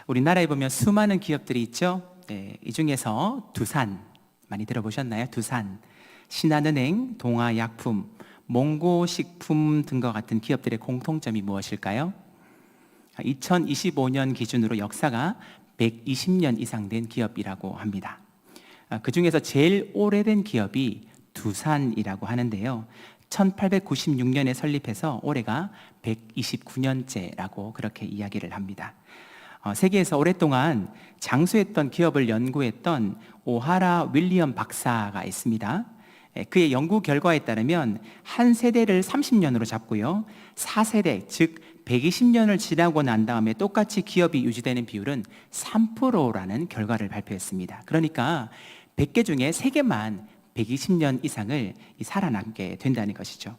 우리나라에 보면 수많은 기업들이 있죠. 네, 이 중에서 두산 많이 들어보셨나요? 두산, 신한은행, 동아약품, 몽고식품 등과 같은 기업들의 공통점이 무엇일까요? 2025년 기준으로 역사가 120년 이상 된 기업이라고 합니다. 그 중에서 제일 오래된 기업이 두산이라고 하는데요. 1896년에 설립해서 올해가 129년째라고 그렇게 이야기를 합니다. 세계에서 오랫동안 장수했던 기업을 연구했던 오하라 윌리엄 박사가 있습니다. 그의 연구 결과에 따르면 한 세대를 30년으로 잡고요, 4세대, 즉 120년을 지나고 난 다음에 똑같이 기업이 유지되는 비율은 3%라는 결과를 발표했습니다. 그러니까 100개 중에 3개만 120년 이상을 살아남게 된다는 것이죠.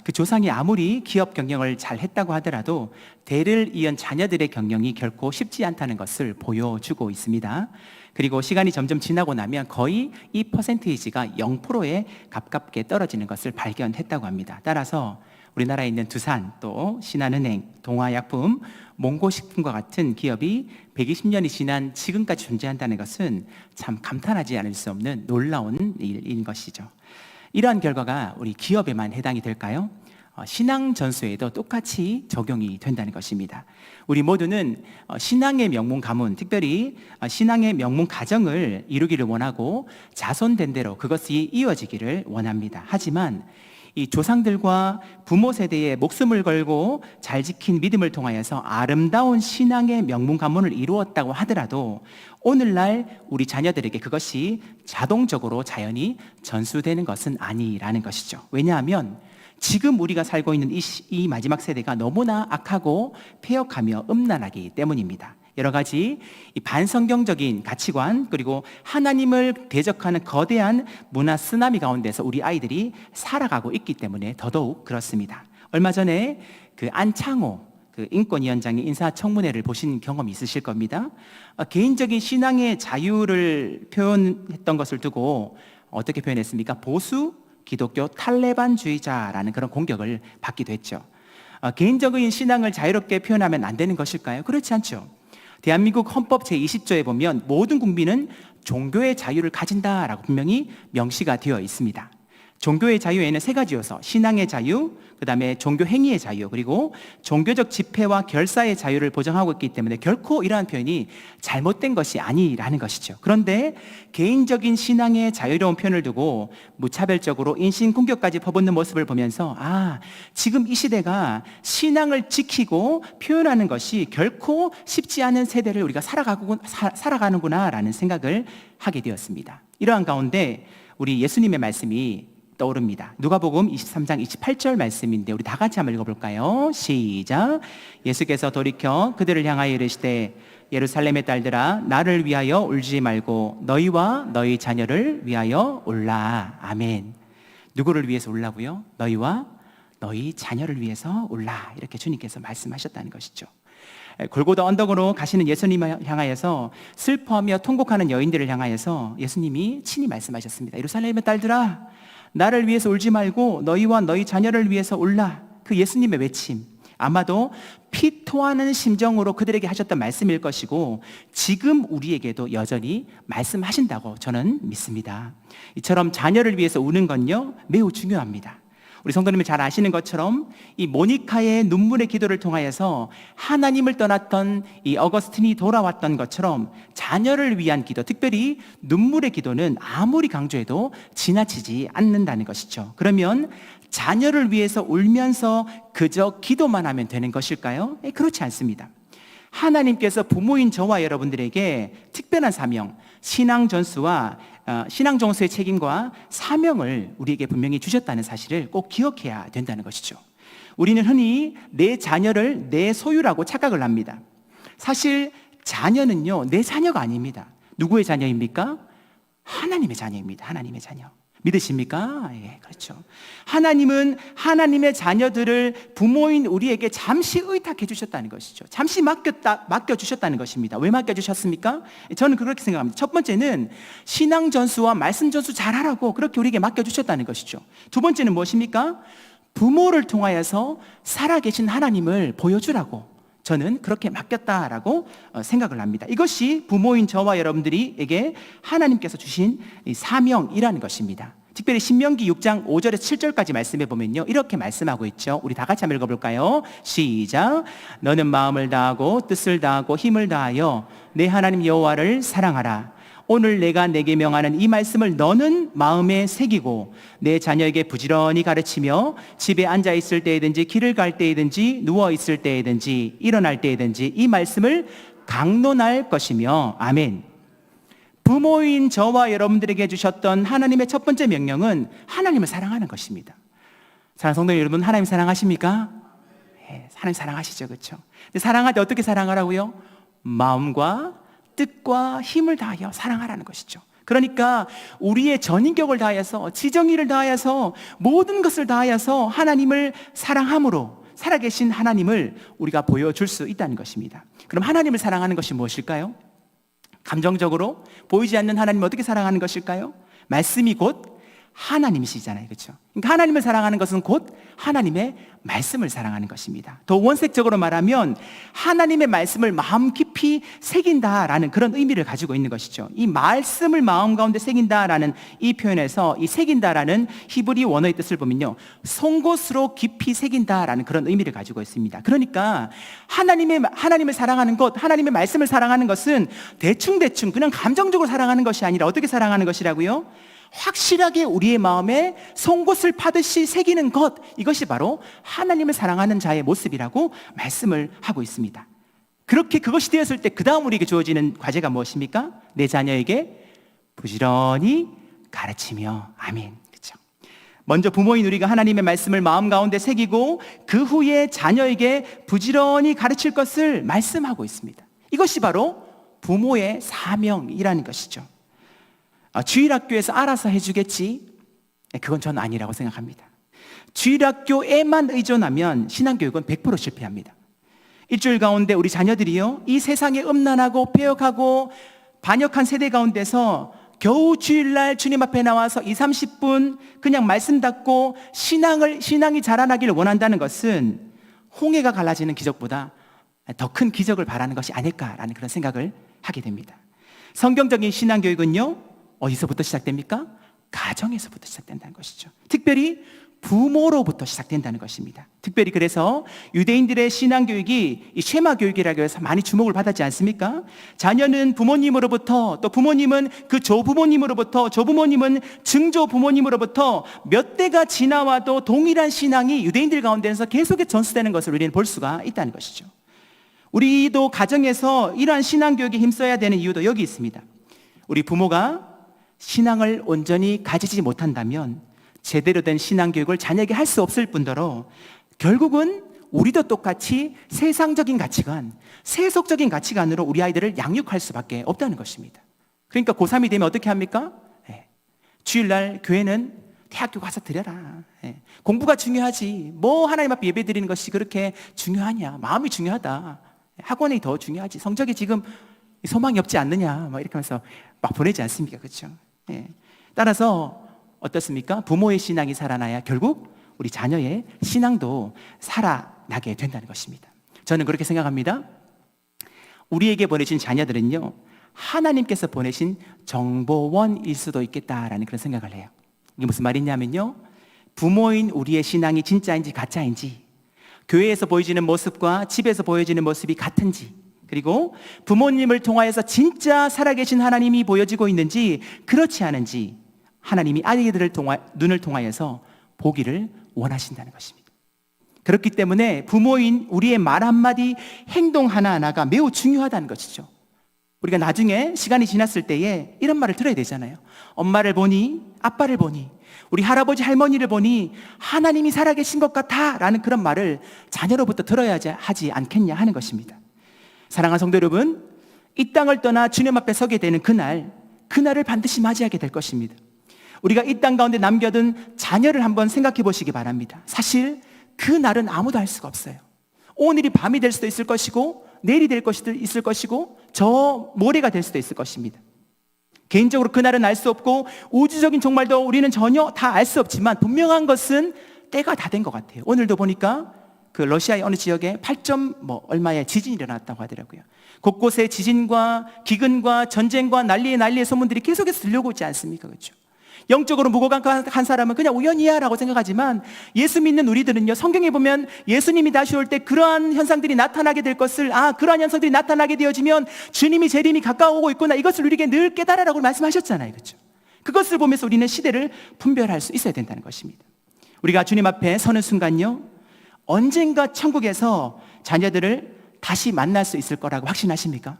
그 조상이 아무리 기업 경영을 잘 했다고 하더라도 대를 이은 자녀들의 경영이 결코 쉽지 않다는 것을 보여주고 있습니다. 그리고 시간이 점점 지나고 나면 거의 이 퍼센테이지가 0%에 가깝게 떨어지는 것을 발견했다고 합니다. 따라서 우리나라에 있는 두산, 또 신한은행, 동아약품, 몽고식품과 같은 기업이 120년이 지난 지금까지 존재한다는 것은 참 감탄하지 않을 수 없는 놀라운 일인 것이죠. 이러한 결과가 우리 기업에만 해당이 될까요? 신앙 전수에도 똑같이 적용이 된다는 것입니다. 우리 모두는 신앙의 명문 가문, 특별히 신앙의 명문 가정을 이루기를 원하고 자손된대로 그것이 이어지기를 원합니다. 하지만 이 조상들과 부모 세대에 목숨을 걸고 잘 지킨 믿음을 통하여서 아름다운 신앙의 명문 가문을 이루었다고 하더라도 오늘날 우리 자녀들에게 그것이 자동적으로 자연히 전수되는 것은 아니라는 것이죠. 왜냐하면 지금 우리가 살고 있는 이 마지막 세대가 너무나 악하고 폐역하며 음란하기 때문입니다. 여러 가지 반성경적인 가치관, 그리고 하나님을 대적하는 거대한 문화 쓰나미 가운데서 우리 아이들이 살아가고 있기 때문에 더더욱 그렇습니다. 얼마 전에 그 안창호 인권위원장의 인사청문회를 보신 경험이 있으실 겁니다. 개인적인 신앙의 자유를 표현했던 것을 두고 어떻게 표현했습니까? 보수 기독교 탈레반주의자라는 그런 공격을 받기도 했죠. 개인적인 신앙을 자유롭게 표현하면 안 되는 것일까요? 그렇지 않죠. 대한민국 헌법 제20조에 보면 모든 국민은 종교의 자유를 가진다라고 분명히 명시가 되어 있습니다. 종교의 자유에는 3가지여서 신앙의 자유, 그 다음에 종교 행위의 자유, 그리고 종교적 집회와 결사의 자유를 보장하고 있기 때문에 결코 이러한 표현이 잘못된 것이 아니라는 것이죠. 그런데 개인적인 신앙의 자유로운 표현을 두고 무차별적으로 인신공격까지 퍼붓는 모습을 보면서 지금 이 시대가 신앙을 지키고 표현하는 것이 결코 쉽지 않은 세대를 우리가 살아가는구나 라는 생각을 하게 되었습니다. 이러한 가운데 우리 예수님의 말씀이 떠오릅니다. 누가복음 23장 28절 말씀인데 우리 다 같이 한번 읽어볼까요? 시작. 예수께서 돌이켜 그들을 향하여 이르시되 예루살렘의 딸들아 나를 위하여 울지 말고 너희와 너희 자녀를 위하여 울라. 아멘. 누구를 위해서 울라고요? 너희와 너희 자녀를 위해서 울라. 이렇게 주님께서 말씀하셨다는 것이죠. 골고다 언덕으로 가시는 예수님을 향하여서 슬퍼하며 통곡하는 여인들을 향하여서 예수님이 친히 말씀하셨습니다. 예루살렘의 딸들아 나를 위해서 울지 말고 너희와 너희 자녀를 위해서 울라. 그 예수님의 외침, 아마도 피토하는 심정으로 그들에게 하셨던 말씀일 것이고 지금 우리에게도 여전히 말씀하신다고 저는 믿습니다. 이처럼 자녀를 위해서 우는 건요 매우 중요합니다. 우리 성도님을 잘 아시는 것처럼 이 모니카의 눈물의 기도를 통하여서 하나님을 떠났던 이 어거스틴이 돌아왔던 것처럼 자녀를 위한 기도, 특별히 눈물의 기도는 아무리 강조해도 지나치지 않는다는 것이죠. 그러면 자녀를 위해서 울면서 그저 기도만 하면 되는 것일까요? 그렇지 않습니다. 하나님께서 부모인 저와 여러분들에게 특별한 사명, 신앙 전수와 신앙 정수의 책임과 사명을 우리에게 분명히 주셨다는 사실을 꼭 기억해야 된다는 것이죠. 우리는 흔히 내 자녀를 내 소유라고 착각을 합니다. 사실 자녀는요 내 자녀가 아닙니다. 누구의 자녀입니까? 하나님의 자녀입니다. 하나님의 자녀. 믿으십니까? 예, 그렇죠. 하나님은 하나님의 자녀들을 부모인 우리에게 잠시 의탁해 주셨다는 것이죠. 잠시 맡겨주셨다는 것입니다. 왜 맡겨주셨습니까? 저는 그렇게 생각합니다. 첫 번째는 신앙 전수와 말씀 전수 잘하라고 그렇게 우리에게 맡겨주셨다는 것이죠. 두 번째는 무엇입니까? 부모를 통하여서 살아계신 하나님을 보여주라고 저는 그렇게 맡겼다라고 생각을 합니다. 이것이 부모인 저와 여러분들에게 하나님께서 주신 이 사명이라는 것입니다. 특별히 신명기 6장 5절에서 7절까지 말씀해 보면요, 이렇게 말씀하고 있죠. 우리 다 같이 한번 읽어볼까요? 시작. 너는 마음을 다하고 뜻을 다하고 힘을 다하여 내 하나님 여호와를 사랑하라. 오늘 내가 내게 명하는 이 말씀을 너는 마음에 새기고 내 자녀에게 부지런히 가르치며 집에 앉아 있을 때이든지 길을 갈 때이든지 누워 있을 때이든지 일어날 때이든지 이 말씀을 강론할 것이며. 아멘. 부모인 저와 여러분들에게 주셨던 하나님의 첫 번째 명령은 하나님을 사랑하는 것입니다. 사랑하는 성도 여러분, 하나님 사랑하십니까? 네, 하나님 사랑하시죠, 그렇죠? 근데 사랑할 때 어떻게 사랑하라고요? 마음과 뜻과 힘을 다하여 사랑하라는 것이죠. 그러니까 우리의 전인격을 다하여서, 지정의를 다하여서, 모든 것을 다하여서 하나님을 사랑함으로 살아계신 하나님을 우리가 보여줄 수 있다는 것입니다. 그럼 하나님을 사랑하는 것이 무엇일까요? 감정적으로 보이지 않는 하나님을 어떻게 사랑하는 것일까요? 말씀이 곧 하나님이시잖아요, 그렇죠? 그러니까 하나님을 사랑하는 것은 곧 하나님의 말씀을 사랑하는 것입니다. 더 원색적으로 말하면 하나님의 말씀을 마음 깊이 새긴다라는 그런 의미를 가지고 있는 것이죠. 이 말씀을 마음 가운데 새긴다라는 이 표현에서 이 새긴다라는 히브리 원어의 뜻을 보면요, 송곳으로 깊이 새긴다라는 그런 의미를 가지고 있습니다. 그러니까 하나님을 사랑하는 것, 하나님의 말씀을 사랑하는 것은 대충 그냥 감정적으로 사랑하는 것이 아니라 어떻게 사랑하는 것이라고요? 확실하게 우리의 마음에 송곳을 파듯이 새기는 것, 이것이 바로 하나님을 사랑하는 자의 모습이라고 말씀을 하고 있습니다. 그렇게 그것이 되었을 때 그 다음 우리에게 주어지는 과제가 무엇입니까? 내 자녀에게 부지런히 가르치며. 아멘. 그렇죠? 먼저 부모인 우리가 하나님의 말씀을 마음 가운데 새기고 그 후에 자녀에게 부지런히 가르칠 것을 말씀하고 있습니다. 이것이 바로 부모의 사명이라는 것이죠. 주일학교에서 알아서 해주겠지? 그건 저는 아니라고 생각합니다. 주일학교에만 의존하면 신앙교육은 100% 실패합니다. 일주일 가운데 우리 자녀들이요, 이 세상에 음란하고 폐역하고 반역한 세대 가운데서 겨우 주일날 주님 앞에 나와서 20-30분 그냥 말씀 듣고 신앙이 자라나기를 원한다는 것은 홍해가 갈라지는 기적보다 더 큰 기적을 바라는 것이 아닐까라는 그런 생각을 하게 됩니다. 성경적인 신앙교육은요, 어디서부터 시작됩니까? 가정에서부터 시작된다는 것이죠. 특별히 부모로부터 시작된다는 것입니다. 특별히 그래서 유대인들의 신앙교육이 이 쉐마 교육이라고 해서 많이 주목을 받았지 않습니까? 자녀는 부모님으로부터, 또 부모님은 그 조부모님으로부터, 조부모님은 증조부모님으로부터 몇 대가 지나와도 동일한 신앙이 유대인들 가운데서 계속해서 전수되는 것을 우리는 볼 수가 있다는 것이죠. 우리도 가정에서 이러한 신앙교육에 힘써야 되는 이유도 여기 있습니다. 우리 부모가 신앙을 온전히 가지지 못한다면 제대로 된 신앙교육을 자녀에게 할 수 없을 뿐더러 결국은 우리도 똑같이 세상적인 가치관, 세속적인 가치관으로 우리 아이들을 양육할 수밖에 없다는 것입니다. 그러니까 고3이 되면 어떻게 합니까? 주일날 교회는 대학교 가서 드려라. 공부가 중요하지. 뭐 하나님 앞에 예배 드리는 것이 그렇게 중요하냐. 마음이 중요하다. 학원이 더 중요하지. 성적이 지금 소망이 없지 않느냐. 막 이렇게 하면서 막 보내지 않습니까? 그렇죠? 따라서 어떻습니까? 부모의 신앙이 살아나야 결국 우리 자녀의 신앙도 살아나게 된다는 것입니다. 저는 그렇게 생각합니다. 우리에게 보내신 자녀들은요, 하나님께서 보내신 정보원일 수도 있겠다라는 그런 생각을 해요. 이게 무슨 말이냐면요, 부모인 우리의 신앙이 진짜인지 가짜인지, 교회에서 보여지는 모습과 집에서 보여지는 모습이 같은지, 그리고 부모님을 통하여서 진짜 살아계신 하나님이 보여지고 있는지 그렇지 않은지 하나님이 아이들을 눈을 통하여서 보기를 원하신다는 것입니다. 그렇기 때문에 부모인 우리의 말 한마디, 행동 하나하나가 매우 중요하다는 것이죠. 우리가 나중에 시간이 지났을 때에 이런 말을 들어야 되잖아요. 엄마를 보니, 아빠를 보니, 우리 할아버지 할머니를 보니 하나님이 살아계신 것 같아 라는 그런 말을 자녀로부터 들어야 하지 않겠냐 하는 것입니다. 사랑하는 성도 여러분, 이 땅을 떠나 주님 앞에 서게 되는 그날을 반드시 맞이하게 될 것입니다. 우리가 이 땅 가운데 남겨둔 자녀를 한번 생각해 보시기 바랍니다. 사실 그 날은 아무도 알 수가 없어요. 오늘이 밤이 될 수도 있을 것이고, 내일이 될 것도 있을 것이고, 저 모레가 될 수도 있을 것입니다. 개인적으로 그날은 알 수 없고, 우주적인 종말도 우리는 전혀 다 알 수 없지만 분명한 것은 때가 다 된 것 같아요. 오늘도 보니까 그 러시아의 어느 지역에 8점 뭐 얼마의 지진이 일어났다고 하더라고요. 곳곳에 지진과 기근과 전쟁과 난리의 소문들이 계속해서 들려오고 있지 않습니까? 그렇죠? 영적으로 무고한 사람은 그냥 우연이야 라고 생각하지만, 예수 믿는 우리들은요, 성경에 보면 예수님이 다시 올 때 그러한 현상들이 나타나게 될 것을, 그러한 현상들이 나타나게 되어지면 주님이 재림이 가까워오고 있구나, 이것을 우리에게 늘 깨달으라고 말씀하셨잖아요. 그렇죠? 그것을 보면서 우리는 시대를 분별할 수 있어야 된다는 것입니다. 우리가 주님 앞에 서는 순간요, 언젠가 천국에서 자녀들을 다시 만날 수 있을 거라고 확신하십니까?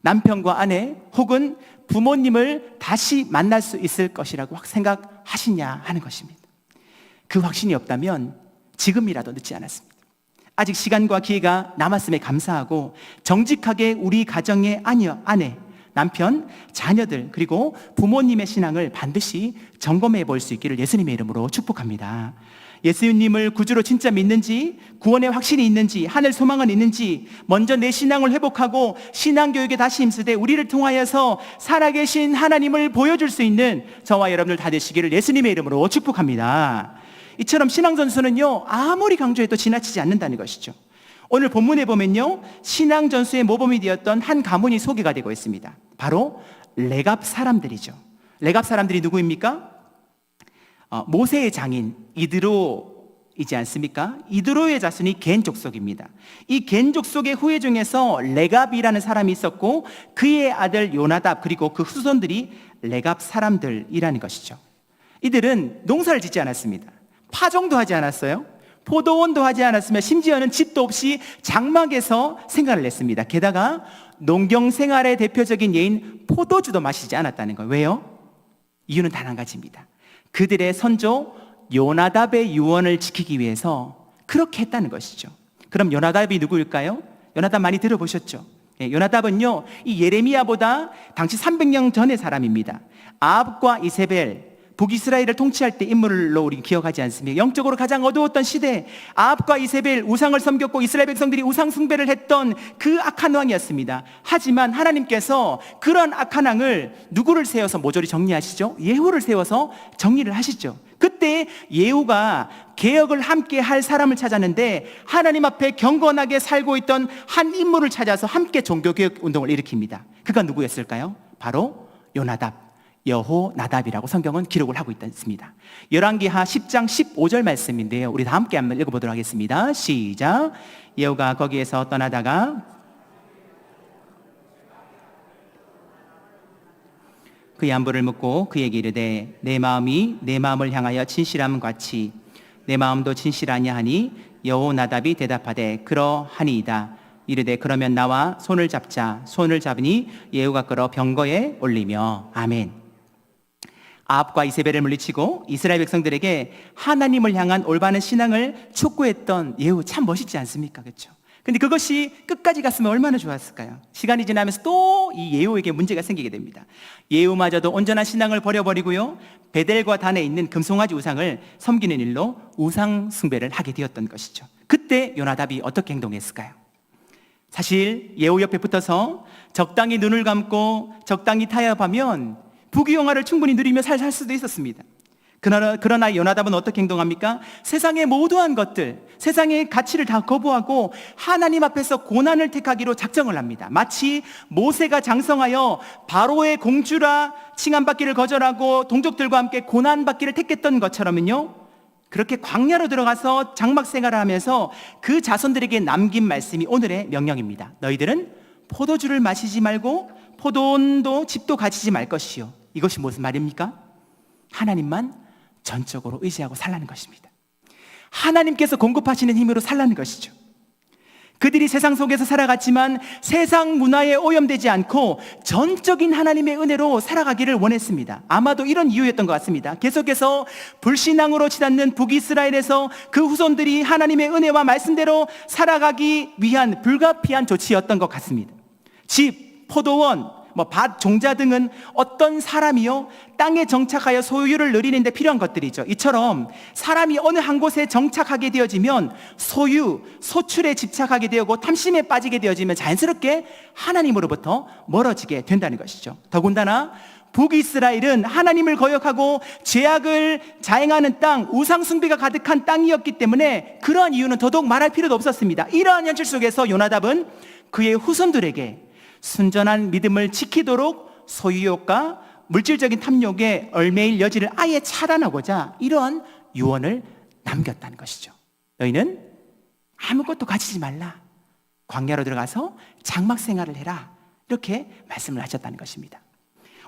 남편과 아내 혹은 부모님을 다시 만날 수 있을 것이라고 생각하시냐 하는 것입니다. 그 확신이 없다면 지금이라도 늦지 않았습니다. 아직 시간과 기회가 남았음에 감사하고 정직하게 우리 가정의 아내, 남편, 자녀들 그리고 부모님의 신앙을 반드시 점검해 볼 수 있기를 예수님의 이름으로 축복합니다. 예수님을 구주로 진짜 믿는지, 구원의 확신이 있는지, 하늘 소망은 있는지 먼저 내 신앙을 회복하고 신앙교육에 다시 힘쓰되 우리를 통하여서 살아계신 하나님을 보여줄 수 있는 저와 여러분들 다 되시기를 예수님의 이름으로 축복합니다. 이처럼 신앙전수는요, 아무리 강조해도 지나치지 않는다는 것이죠. 오늘 본문에 보면요, 신앙전수의 모범이 되었던 한 가문이 소개가 되고 있습니다. 바로 레갑 사람들이죠. 레갑 사람들이 누구입니까? 모세의 장인 이드로이지 않습니까? 이드로의 자손이 겐 족속입니다. 이 겐 족속의 후예 중에서 레갑이라는 사람이 있었고, 그의 아들 요나답 그리고 그 후손들이 레갑 사람들이라는 것이죠. 이들은 농사를 짓지 않았습니다. 파종도 하지 않았어요. 포도원도 하지 않았으며 심지어는 집도 없이 장막에서 생활을 했습니다. 게다가 농경 생활의 대표적인 예인 포도주도 마시지 않았다는 거예요. 왜요? 이유는 단 한 가지입니다. 그들의 선조 요나답의 유언을 지키기 위해서 그렇게 했다는 것이죠. 그럼 요나답이 누구일까요? 요나답 많이 들어보셨죠? 요나답은요, 이 예레미야보다 당시 300년 전의 사람입니다. 아합과 이세벨, 북이스라엘을 통치할 때 인물로 우리 기억하지 않습니까? 영적으로 가장 어두웠던 시대, 아합과 이세벨 우상을 섬겼고 이스라엘 백성들이 우상 숭배를 했던 그 악한 왕이었습니다. 하지만 하나님께서 그런 악한 왕을 누구를 세워서 모조리 정리하시죠? 예후를 세워서 정리를 하시죠. 그때 예후가 개혁을 함께 할 사람을 찾았는데, 하나님 앞에 경건하게 살고 있던 한 인물을 찾아서 함께 종교개혁 운동을 일으킵니다. 그가 누구였을까요? 바로 요나답, 여호나답이라고 성경은 기록을 하고 있습니다. 열왕기하 10장 15절 말씀인데요, 우리 다 함께 한번 읽어보도록 하겠습니다. 시작. 예후가 거기에서 떠나다가 그의 안부를 묻고 그에게 이르되 내 마음이 내 마음을 향하여 진실함 같이 내 마음도 진실하냐 하니, 여호나답이 대답하되 그러하니이다. 이르되 그러면 나와 손을 잡자. 손을 잡으니 예후가 끌어 병거에 올리며. 아멘. 아합과 이세벨을 물리치고 이스라엘 백성들에게 하나님을 향한 올바른 신앙을 촉구했던 예후, 참 멋있지 않습니까? 그렇죠? 근데 그것이 끝까지 갔으면 얼마나 좋았을까요? 시간이 지나면서 또 이 예후에게 문제가 생기게 됩니다. 예후마저도 온전한 신앙을 버려버리고요, 베델과 단에 있는 금송아지 우상을 섬기는 일로 우상 숭배를 하게 되었던 것이죠. 그때 요나답이 어떻게 행동했을까요? 사실 예후 옆에 붙어서 적당히 눈을 감고 적당히 타협하면 부귀영화를 충분히 누리며 살 수도 있었습니다. 그러나 요나답은 어떻게 행동합니까? 세상의 모두한 것들, 세상의 가치를 다 거부하고 하나님 앞에서 고난을 택하기로 작정을 합니다. 마치 모세가 장성하여 바로의 공주라 칭함받기를 거절하고 동족들과 함께 고난받기를 택했던 것처럼은요, 그렇게 광야로 들어가서 장막 생활을 하면서 그 자손들에게 남긴 말씀이 오늘의 명령입니다. 너희들은 포도주를 마시지 말고 포도원도 집도 가지지 말 것이요. 이것이 무슨 말입니까? 하나님만 전적으로 의지하고 살라는 것입니다. 하나님께서 공급하시는 힘으로 살라는 것이죠. 그들이 세상 속에서 살아갔지만 세상 문화에 오염되지 않고 전적인 하나님의 은혜로 살아가기를 원했습니다. 아마도 이런 이유였던 것 같습니다. 계속해서 불신앙으로 치닫는 북이스라엘에서 그 후손들이 하나님의 은혜와 말씀대로 살아가기 위한 불가피한 조치였던 것 같습니다. 집, 포도원, 밭, 종자 등은 어떤 사람이요 땅에 정착하여 소유를 누리는 데 필요한 것들이죠. 이처럼 사람이 어느 한 곳에 정착하게 되어지면 소유, 소출에 집착하게 되고 탐심에 빠지게 되어지면 자연스럽게 하나님으로부터 멀어지게 된다는 것이죠. 더군다나 북이스라엘은 하나님을 거역하고 죄악을 자행하는 땅, 우상 숭배가 가득한 땅이었기 때문에 그러한 이유는 더더욱 말할 필요도 없었습니다. 이러한 현실 속에서 요나답은 그의 후손들에게 순전한 믿음을 지키도록 소유욕과 물질적인 탐욕에 얽매일 여지를 아예 차단하고자 이러한 유언을 남겼다는 것이죠. 너희는 아무것도 가지지 말라. 광야로 들어가서 장막 생활을 해라. 이렇게 말씀을 하셨다는 것입니다.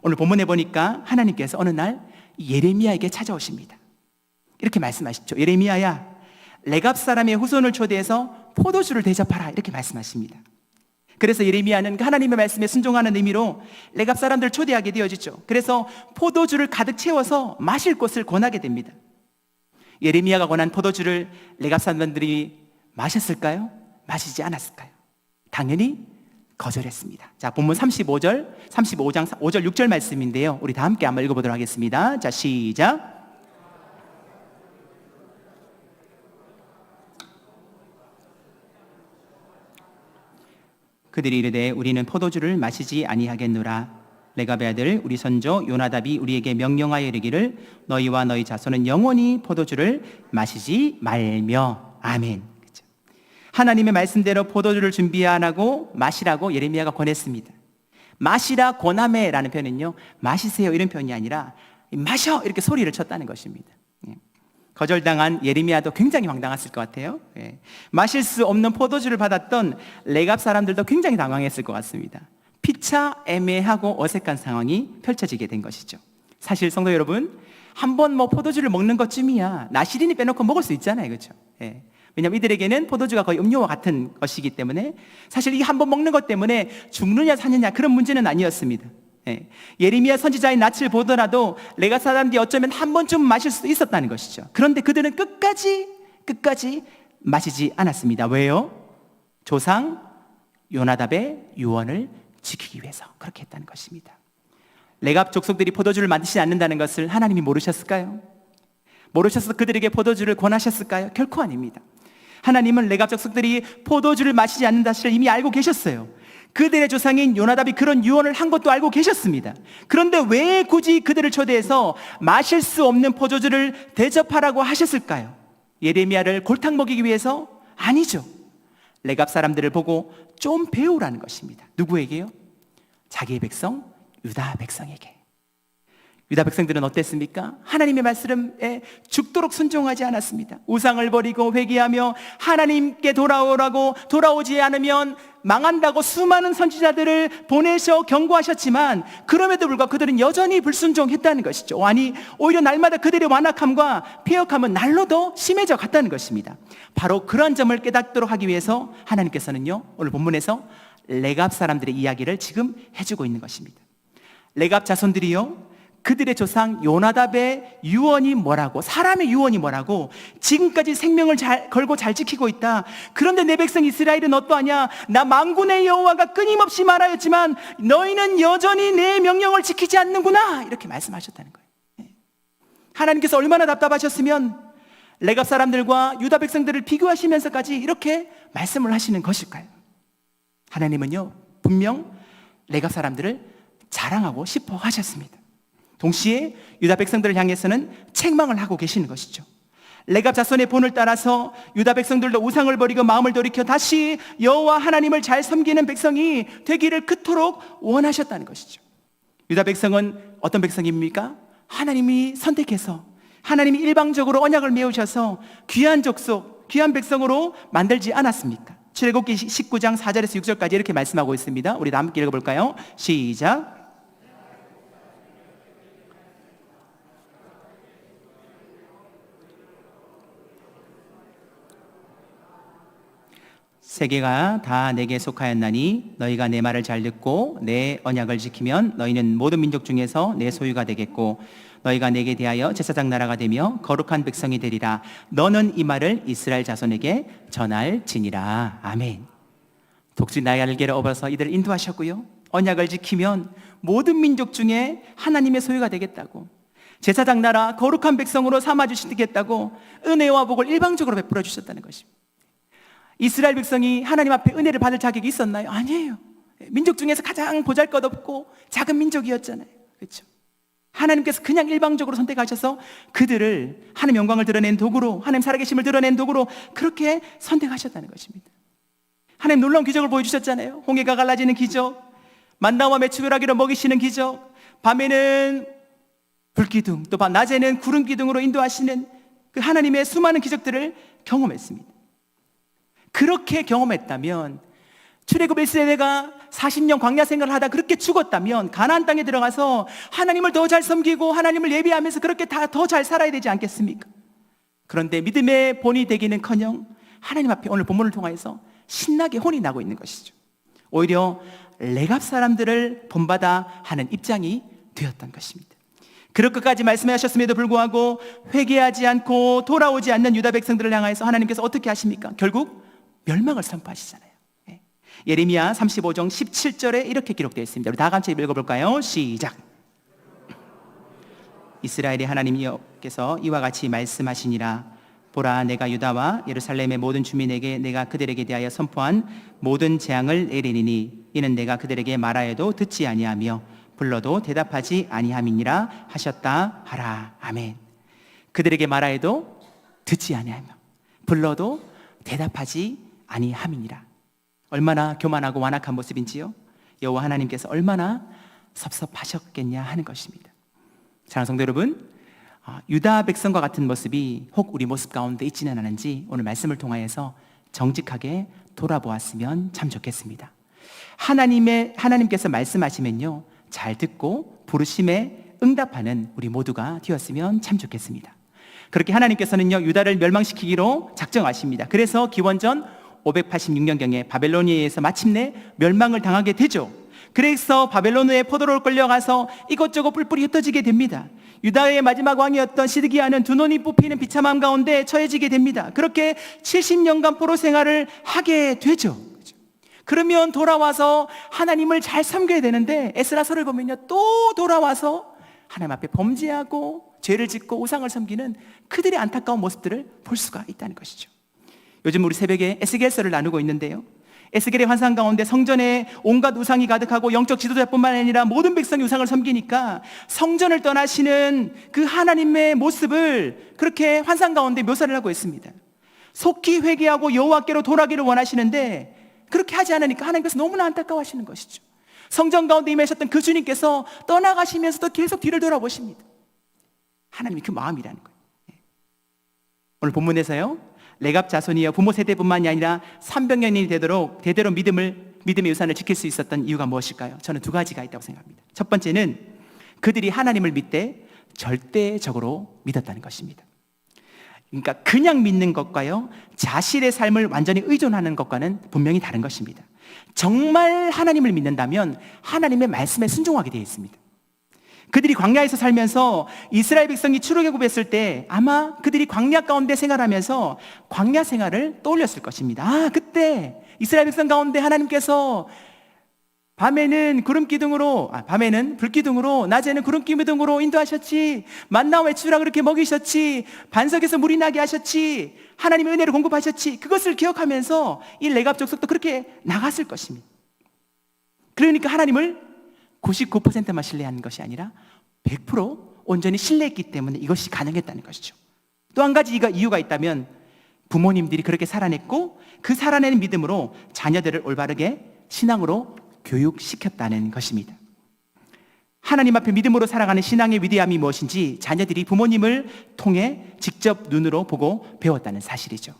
오늘 본문에 보니까 하나님께서 어느 날 예레미야에게 찾아오십니다. 이렇게 말씀하시죠. 예레미야야, 레갑 사람의 후손을 초대해서 포도주를 대접하라. 이렇게 말씀하십니다. 그래서 예레미야는 하나님의 말씀에 순종하는 의미로 레갑 사람들을 초대하게 되어지죠. 그래서 포도주를 가득 채워서 마실 곳을 권하게 됩니다. 예레미야가 권한 포도주를 레갑 사람들이 마셨을까요? 마시지 않았을까요? 당연히 거절했습니다. 자, 본문 35장 5절 6절 말씀인데요. 우리 다 함께 한번 읽어보도록 하겠습니다. 자, 시작. 그들이 이르되 우리는 포도주를 마시지 아니하겠노라. 레갑의 아들 우리 선조 요나답이 우리에게 명령하여 이르기를 너희와 너희 자손은 영원히 포도주를 마시지 말며. 아멘. 하나님의 말씀대로 포도주를 준비 안 하고 마시라고 예레미야가 권했습니다. 마시라 권하매라는 표현은요, 마시세요 이런 표현이 아니라 마셔 이렇게 소리를 쳤다는 것입니다. 거절당한 예레미야도 굉장히 황당했을 것 같아요. 마실 수 없는 포도주를 받았던 레갑 사람들도 굉장히 당황했을 것 같습니다. 피차 애매하고 어색한 상황이 펼쳐지게 된 것이죠. 사실 성도 여러분, 한번 포도주를 먹는 것쯤이야 나시린이 빼놓고 먹을 수 있잖아요, 그렇죠? 왜냐하면 이들에게는 포도주가 거의 음료와 같은 것이기 때문에 사실 이 한 번 먹는 것 때문에 죽느냐 사느냐 그런 문제는 아니었습니다. 예레미야 선지자의 낯을 보더라도 레갑 사람들이 어쩌면 한 번쯤 마실 수도 있었다는 것이죠. 그런데 그들은 끝까지 마시지 않았습니다. 왜요? 조상 요나답의 유언을 지키기 위해서 그렇게 했다는 것입니다. 레갑 족속들이 포도주를 마시지 않는다는 것을 하나님이 모르셨을까요? 모르셔서 그들에게 포도주를 권하셨을까요? 결코 아닙니다. 하나님은 레갑 족속들이 포도주를 마시지 않는 사실을 이미 알고 계셨어요. 그들의 조상인 요나답이 그런 유언을 한 것도 알고 계셨습니다. 그런데 왜 굳이 그들을 초대해서 마실 수 없는 포도주를 대접하라고 하셨을까요? 예레미야를 골탕 먹이기 위해서? 아니죠. 레갑 사람들을 보고 좀 배우라는 것입니다. 누구에게요? 자기의 백성 유다 백성에게. 유다 백성들은 어땠습니까? 하나님의 말씀에 죽도록 순종하지 않았습니다. 우상을 버리고 회개하며 하나님께 돌아오지 않으면 망한다고 수많은 선지자들을 보내셔 경고하셨지만 그럼에도 불구하고 그들은 여전히 불순종했다는 것이죠. 아니, 오히려 날마다 그들의 완악함과 폐역함은 날로 더 심해져 갔다는 것입니다. 바로 그런 점을 깨닫도록 하기 위해서 하나님께서는요, 오늘 본문에서 레갑 사람들의 이야기를 지금 해주고 있는 것입니다. 레갑 자손들이요, 그들의 조상 요나답의 유언이 뭐라고, 사람의 유언이 뭐라고, 지금까지 생명을 걸고 잘 지키고 있다. 그런데 내 백성 이스라엘은 어떠하냐? 나 만군의 여호와가 끊임없이 말하였지만 너희는 여전히 내 명령을 지키지 않는구나. 이렇게 말씀하셨다는 거예요. 하나님께서 얼마나 답답하셨으면 레갑 사람들과 유다 백성들을 비교하시면서까지 이렇게 말씀을 하시는 것일까요? 하나님은요, 분명 레갑 사람들을 자랑하고 싶어 하셨습니다. 동시에 유다 백성들을 향해서는 책망을 하고 계시는 것이죠. 레갑 자손의 본을 따라서 유다 백성들도 우상을 버리고 마음을 돌이켜 다시 여호와 하나님을 잘 섬기는 백성이 되기를 그토록 원하셨다는 것이죠. 유다 백성은 어떤 백성입니까? 하나님이 선택해서 하나님이 일방적으로 언약을 맺으셔서 귀한 족속, 귀한 백성으로 만들지 않았습니까? 출애굽기 19장 4절에서 6절까지 이렇게 말씀하고 있습니다. 우리 다 함께 읽어볼까요? 시작. 세계가 다 내게 속하였나니 너희가 내 말을 잘 듣고 내 언약을 지키면 너희는 모든 민족 중에서 내 소유가 되겠고 너희가 내게 대하여 제사장 나라가 되며 거룩한 백성이 되리라. 너는 이 말을 이스라엘 자손에게 전할지니라. 아멘. 독수리 날개를 업어서 이들을 인도하셨고요, 언약을 지키면 모든 민족 중에 하나님의 소유가 되겠다고, 제사장 나라 거룩한 백성으로 삼아주시겠다고 은혜와 복을 일방적으로 베풀어 주셨다는 것입니다. 이스라엘 백성이 하나님 앞에 은혜를 받을 자격이 있었나요? 아니에요. 민족 중에서 가장 보잘것없고 작은 민족이었잖아요. 그렇죠? 하나님께서 그냥 일방적으로 선택하셔서 그들을 하나님 영광을 드러낸 도구로, 하나님 살아계심을 드러낸 도구로 그렇게 선택하셨다는 것입니다. 하나님 놀라운 기적을 보여주셨잖아요. 홍해가 갈라지는 기적, 만나와 메추라기로 먹이시는 기적, 밤에는 불기둥, 또 낮에는 구름 기둥으로 인도하시는 그 하나님의 수많은 기적들을 경험했습니다. 그렇게 경험했다면, 출애굽 1세대가 40년 광야 생활을 하다 그렇게 죽었다면 가나안 땅에 들어가서 하나님을 더 잘 섬기고 하나님을 예배하면서 그렇게 더 잘 살아야 되지 않겠습니까? 그런데 믿음의 본이 되기는커녕 하나님 앞에 오늘 본문을 통해서 신나게 혼이 나고 있는 것이죠. 오히려 레갑 사람들을 본받아 하는 입장이 되었던 것입니다. 그럴 것까지 말씀하셨음에도 불구하고 회개하지 않고 돌아오지 않는 유다 백성들을 향해서 하나님께서 어떻게 하십니까? 결국 멸망을 선포하시잖아요. 예레미야 35장 17절에 이렇게 기록되어 있습니다. 우리 다 같이 읽어볼까요? 시작. 이스라엘의 하나님께서 이와 같이 말씀하시니라. 보라, 내가 유다와 예루살렘의 모든 주민에게 내가 그들에게 대하여 선포한 모든 재앙을 내리니 이는 내가 그들에게 말하여도 듣지 아니하며 불러도 대답하지 아니함이니라 하셨다 하라. 아멘. 그들에게 말하여도 듣지 아니하며 불러도 대답하지 아니함이니라. 얼마나 교만하고 완악한 모습인지요. 여호와 하나님께서 얼마나 섭섭하셨겠냐 하는 것입니다. 사랑하는 성도 여러분, 유다 백성과 같은 모습이 혹 우리 모습 가운데 있지는 않은지 오늘 말씀을 통하여서 정직하게 돌아보았으면 참 좋겠습니다. 하나님께서 말씀하시면요, 잘 듣고 부르심에 응답하는 우리 모두가 되었으면 참 좋겠습니다. 그렇게 하나님께서는요, 유다를 멸망시키기로 작정하십니다. 그래서 기원전 586년경에 바벨론에 의해서 마침내 멸망을 당하게 되죠. 그래서 바벨론의 포도로를 끌려가서 이것저것 뿔뿔이 흩어지게 됩니다. 유다의 마지막 왕이었던 시드기야는 두 눈이 뽑히는 비참함 가운데 처해지게 됩니다. 그렇게 70년간 포로 생활을 하게 되죠. 그러면 돌아와서 하나님을 잘 섬겨야 되는데 에스라서를 보면요, 또 돌아와서 하나님 앞에 범죄하고 죄를 짓고 우상을 섬기는 그들의 안타까운 모습들을 볼 수가 있다는 것이죠. 요즘 우리 새벽에 에스겔서를 나누고 있는데요, 에스겔의 환상 가운데 성전에 온갖 우상이 가득하고 영적 지도자뿐만 아니라 모든 백성이 우상을 섬기니까 성전을 떠나시는 그 하나님의 모습을 그렇게 환상 가운데 묘사를 하고 있습니다. 속히 회개하고 여호와께로 돌아가기를 원하시는데 그렇게 하지 않으니까 하나님께서 너무나 안타까워하시는 것이죠. 성전 가운데 임하셨던 그 주님께서 떠나가시면서도 계속 뒤를 돌아보십니다. 하나님이 그 마음이라는 거예요. 오늘 본문에서요, 레갑 자손이여 부모 세대뿐만이 아니라 300년이 되도록 대대로 믿음의 유산을 지킬 수 있었던 이유가 무엇일까요? 저는 두 가지가 있다고 생각합니다. 첫 번째는 그들이 하나님을 믿되 절대적으로 믿었다는 것입니다. 그러니까 그냥 믿는 것과요, 자신의 삶을 완전히 의존하는 것과는 분명히 다른 것입니다. 정말 하나님을 믿는다면 하나님의 말씀에 순종하게 되어 있습니다. 그들이 광야에서 살면서 이스라엘 백성이 출애굽했을 때 아마 그들이 광야 가운데 생활하면서 광야 생활을 떠올렸을 것입니다. 그때 이스라엘 백성 가운데 하나님께서 밤에는 불기둥으로 낮에는 구름 기둥으로 인도하셨지, 만나와 메추라 그렇게 먹이셨지, 반석에서 물이 나게 하셨지, 하나님의 은혜를 공급하셨지, 그것을 기억하면서 이 레갑 족속도 그렇게 나갔을 것입니다. 그러니까 하나님을 99%만 신뢰하는 것이 아니라 100% 온전히 신뢰했기 때문에 이것이 가능했다는 것이죠. 또 한 가지 이유가 있다면 부모님들이 그렇게 살아냈고 그 살아내는 믿음으로 자녀들을 올바르게 신앙으로 교육시켰다는 것입니다. 하나님 앞에 믿음으로 살아가는 신앙의 위대함이 무엇인지 자녀들이 부모님을 통해 직접 눈으로 보고 배웠다는 사실이죠.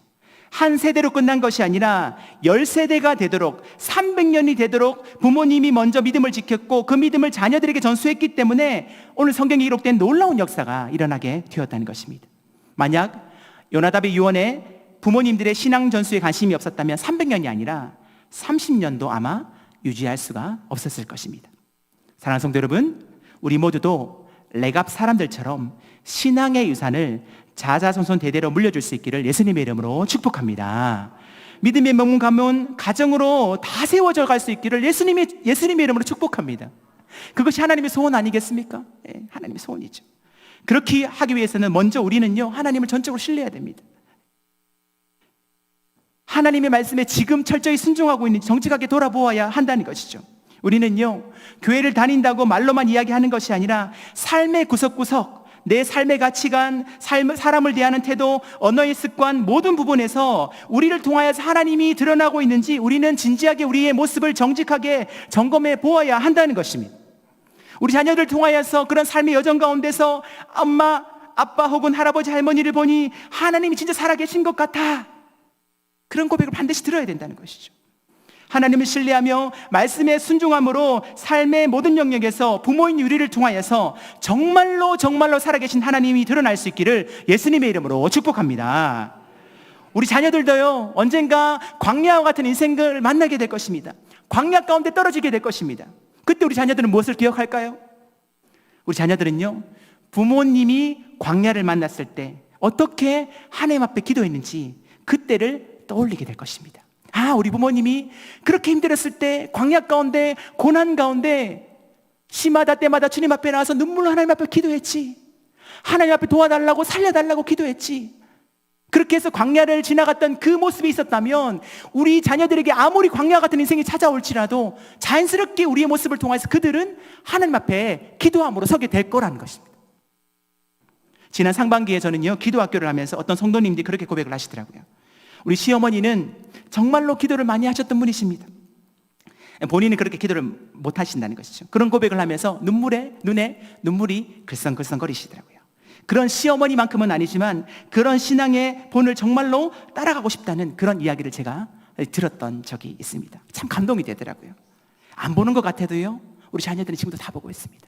한 세대로 끝난 것이 아니라 10세대가 되도록 300년이 되도록 부모님이 먼저 믿음을 지켰고 그 믿음을 자녀들에게 전수했기 때문에 오늘 성경에 기록된 놀라운 역사가 일어나게 되었다는 것입니다. 만약 요나답의 유언에 부모님들의 신앙 전수에 관심이 없었다면 300년이 아니라 30년도 아마 유지할 수가 없었을 것입니다. 사랑하는 성도 여러분, 우리 모두도 레갑 사람들처럼 신앙의 유산을 자자손손 대대로 물려줄 수 있기를 예수님의 이름으로 축복합니다. 믿음의 명문 가문 가정으로 다 세워져 갈 수 있기를 예수님의 이름으로 축복합니다. 그것이 하나님의 소원 아니겠습니까? 네, 하나님의 소원이죠. 그렇게 하기 위해서는 먼저 우리는요, 하나님을 전적으로 신뢰해야 됩니다. 하나님의 말씀에 지금 철저히 순종하고 있는지 정직하게 돌아보아야 한다는 것이죠. 우리는요, 교회를 다닌다고 말로만 이야기하는 것이 아니라 삶의 구석구석, 내 삶의 가치관, 사람을 대하는 태도, 언어의 습관, 모든 부분에서 우리를 통하여서 하나님이 드러나고 있는지 우리는 진지하게 우리의 모습을 정직하게 점검해 보아야 한다는 것입니다. 우리 자녀들 통하여서 그런 삶의 여정 가운데서 엄마, 아빠 혹은 할아버지, 할머니를 보니 하나님이 진짜 살아계신 것 같아, 그런 고백을 반드시 들어야 된다는 것이죠. 하나님을 신뢰하며 말씀에 순종함으로 삶의 모든 영역에서 부모인 우리를 통하여서 정말로 살아계신 하나님이 드러날 수 있기를 예수님의 이름으로 축복합니다. 우리 자녀들도요, 언젠가 광야와 같은 인생을 만나게 될 것입니다. 광야 가운데 떨어지게 될 것입니다. 그때 우리 자녀들은 무엇을 기억할까요? 우리 자녀들은요, 부모님이 광야를 만났을 때 어떻게 하나님 앞에 기도했는지 그때를 떠올리게 될 것입니다. 아, 우리 부모님이 그렇게 힘들었을 때, 광야 가운데, 고난 가운데 시마다 때마다 주님 앞에 나와서 눈물로 하나님 앞에 기도했지. 하나님 앞에 도와달라고, 살려달라고 기도했지. 그렇게 해서 광야를 지나갔던 그 모습이 있었다면 우리 자녀들에게 아무리 광야 같은 인생이 찾아올지라도 자연스럽게 우리의 모습을 통해서 그들은 하나님 앞에 기도함으로 서게 될 거라는 것입니다. 지난 상반기에 저는요, 기도학교를 하면서 어떤 성도님들이 그렇게 고백을 하시더라고요. 우리 시어머니는 정말로 기도를 많이 하셨던 분이십니다. 본인은 그렇게 기도를 못 하신다는 것이죠. 그런 고백을 하면서 눈에 눈물이 글썽글썽거리시더라고요. 그런 시어머니만큼은 아니지만 그런 신앙의 본을 정말로 따라가고 싶다는 그런 이야기를 제가 들었던 적이 있습니다. 참 감동이 되더라고요. 안 보는 것 같아도요, 우리 자녀들은 지금도 다 보고 있습니다.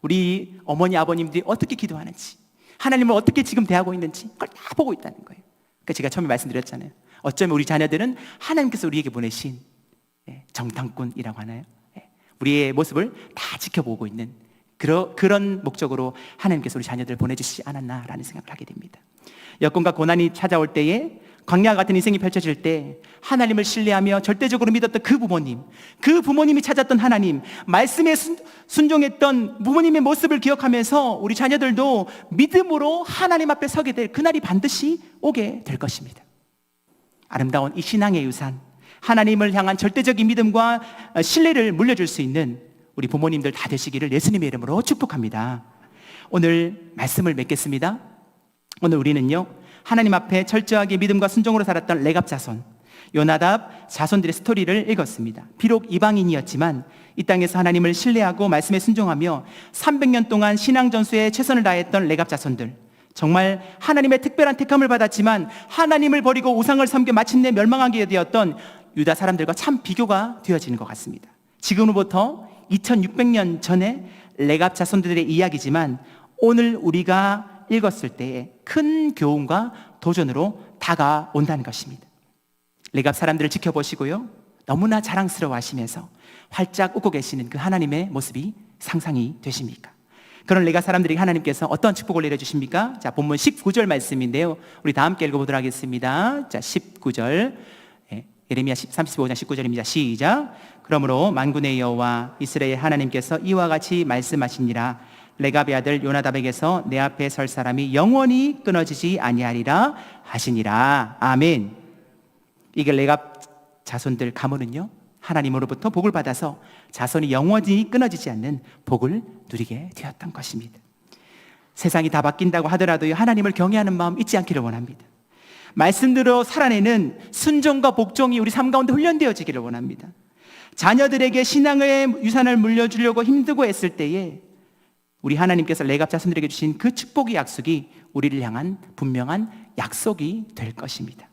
우리 어머니 아버님들이 어떻게 기도하는지, 하나님을 어떻게 지금 대하고 있는지 그걸 다 보고 있다는 거예요. 제가 처음에 말씀드렸잖아요. 어쩌면 우리 자녀들은 하나님께서 우리에게 보내신 정탐꾼이라고 하나요? 우리의 모습을 다 지켜보고 있는 그런 목적으로 하나님께서 우리 자녀들을 보내주시지 않았나라는 생각을 하게 됩니다. 여건과 고난이 찾아올 때에, 광야 같은 인생이 펼쳐질 때 하나님을 신뢰하며 절대적으로 믿었던 그 부모님이 찾았던 하나님, 말씀에 순종했던 부모님의 모습을 기억하면서 우리 자녀들도 믿음으로 하나님 앞에 서게 될 그날이 반드시 오게 될 것입니다. 아름다운 이 신앙의 유산, 하나님을 향한 절대적인 믿음과 신뢰를 물려줄 수 있는 우리 부모님들 다 되시기를 예수님의 이름으로 축복합니다. 오늘 말씀을 맺겠습니다. 오늘 우리는요, 하나님 앞에 철저하게 믿음과 순종으로 살았던 레갑 자손, 요나답 자손들의 스토리를 읽었습니다. 비록 이방인이었지만 이 땅에서 하나님을 신뢰하고 말씀에 순종하며 300년 동안 신앙 전수에 최선을 다했던 레갑 자손들, 정말 하나님의 특별한 택함을 받았지만 하나님을 버리고 우상을 섬겨 마침내 멸망하게 되었던 유다 사람들과 참 비교가 되어지는 것 같습니다. 지금으로부터 2600년 전에 레갑 자손들의 이야기지만 오늘 우리가 읽었을 때에 큰 교훈과 도전으로 다가온다는 것입니다. 레갑 사람들을 지켜보시고요, 너무나 자랑스러워 하시면서 활짝 웃고 계시는 그 하나님의 모습이 상상이 되십니까? 그런 레갑 사람들에게 하나님께서 어떤 축복을 내려주십니까? 자, 본문 19절 말씀인데요, 우리 다 함께 읽어보도록 하겠습니다. 자, 19절, 예레미야 35장 19절입니다. 시작. 그러므로 만군의 여호와 이스라엘 하나님께서 이와 같이 말씀하시니라. 레갑의 아들 요나답에게서 내 앞에 설 사람이 영원히 끊어지지 아니하리라 하시니라. 아멘. 이게 레갑 자손들 가문은요, 하나님으로부터 복을 받아서 자손이 영원히 끊어지지 않는 복을 누리게 되었던 것입니다. 세상이 다 바뀐다고 하더라도 하나님을 경외하는 마음 잊지 않기를 원합니다. 말씀대로 살아내는 순종과 복종이 우리 삶 가운데 훈련되어지기를 원합니다. 자녀들에게 신앙의 유산을 물려주려고 힘들고 했을 때에 우리 하나님께서 레갑 자손들에게 주신 그 축복의 약속이 우리를 향한 분명한 약속이 될 것입니다.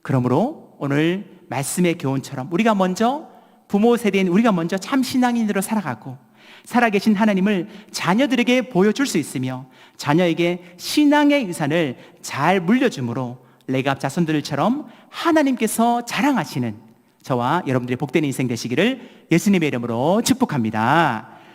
그러므로 오늘 말씀의 교훈처럼 우리가 먼저, 부모 세대인 우리가 먼저 참 신앙인으로 살아가고 살아계신 하나님을 자녀들에게 보여줄 수 있으며 자녀에게 신앙의 유산을 잘 물려줌으로 레갑 자손들처럼 하나님께서 자랑하시는 저와 여러분들의 복된 인생 되시기를 예수님의 이름으로 축복합니다.